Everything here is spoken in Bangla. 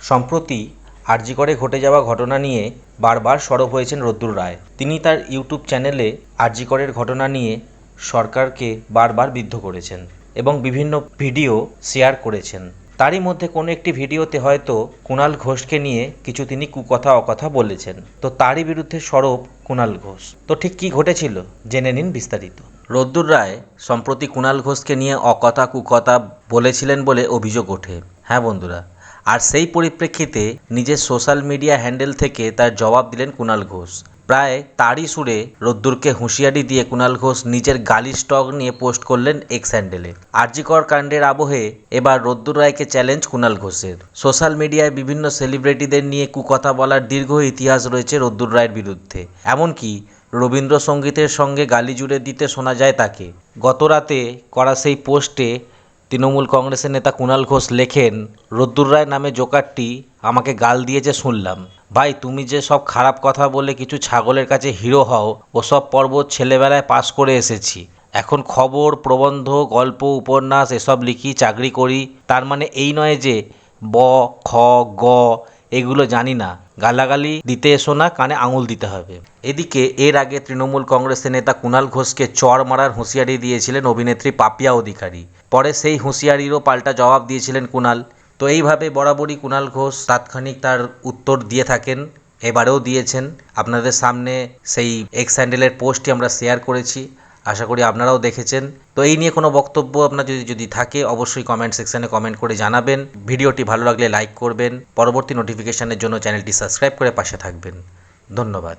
সম্প্রতি আরজি করে ঘটে যাওয়া ঘটনা নিয়ে বারবার সরব হয়েছেন রোদ্দুর রায়। তিনি তার ইউটিউব চ্যানেলে আরজি করের ঘটনা নিয়ে সরকারকে বারবার বিদ্ধ করেছেন এবং বিভিন্ন ভিডিও শেয়ার করেছেন। তারই মধ্যে কোনো একটি ভিডিওতে হয়তো কুণাল ঘোষকে নিয়ে কিছু তিনি কুকথা অকথা বলেছেন। তো তারই বিরুদ্ধে সরব কুণাল ঘোষ। তো ঠিক কী ঘটেছিল জেনে নিন বিস্তারিত। রোদ্দুর রায় সম্প্রতি কুণাল ঘোষকে নিয়ে অকথা কুকথা বলেছিলেন বলে অভিযোগ ওঠে। হ্যাঁ বন্ধুরা, আর সেই পরিপ্রেক্ষিতে নিজের সোশ্যাল মিডিয়া হ্যান্ডেল থেকে তার জবাব দিলেন কুণাল ঘোষ। প্রায় তারই সুরে রোদ্দুরকে হুঁশিয়ারি দিয়ে কুণাল ঘোষ নিজের গালি স্টক নিয়ে পোস্ট করলেন এক্স হ্যান্ডেলে। আরজিকর কাণ্ডের আবহে এবার রোদ্দুর রায়কে চ্যালেঞ্জ কুণাল ঘোষের। সোশ্যাল মিডিয়ায় বিভিন্ন সেলিব্রিটিদের নিয়ে কুকথা বলার দীর্ঘ ইতিহাস রয়েছে রোদ্দুর রায়ের বিরুদ্ধে। এমনকি রবীন্দ্রসঙ্গীতের সঙ্গে গালি জুড়ে দিতে শোনা যায় তাকে। গতরাতে করা সেই পোস্টে তৃণমূল কংগ্রেসের নেতা কুণাল ঘোষ লেখেন, রোদ্দুর রায় নামে জোকারটি আমাকে গাল দিয়েছে শুনলাম। ভাই, তুমি যে সব খারাপ কথা বলে কিছু ছাগলের কাছে হিরো হও, ওসব পর্ব ছেলেবেলায় পাস করে এসেছি। এখন খবর, প্রবন্ধ, গল্প, উপন্যাস এসব লিখি, চাকরি করি। তার মানে এই নয় যে ব, খ, গ এগুলো জানি না। গালাগালি দিতে এসো না, কানে আঙুল দিতে হবে। এদিকে এর আগে তৃণমূল কংগ্রেসের নেতা কুণাল ঘোষকে চড় মারার হুঁশিয়ারি দিয়েছিলেন অভিনেত্রী পাপিয়া অধিকারী। পরে সেই হুঁশিয়ারিরও পাল্টা জবাব দিয়েছিলেন কুণাল। তো এইভাবে বরাবরই কুণাল ঘোষ তাৎক্ষণিক তার উত্তর দিয়ে থাকেন, এবারেও দিয়েছেন। আপনাদের সামনে সেই এক্স হ্যান্ডেলের পোস্টটি আমরা শেয়ার করেছি, আশা করি আপনারাও দেখেছেন। তো এই নিয়ে কোনো বক্তব্য আপনার যদি থাকে অবশ্যই কমেন্ট সেকশানে কমেন্ট করে জানাবেন। ভিডিওটি ভালো লাগলে লাইক করবেন। পরবর্তী নোটিফিকেশানের জন্য চ্যানেলটি সাবস্ক্রাইব করে পাশে থাকবেন। ধন্যবাদ।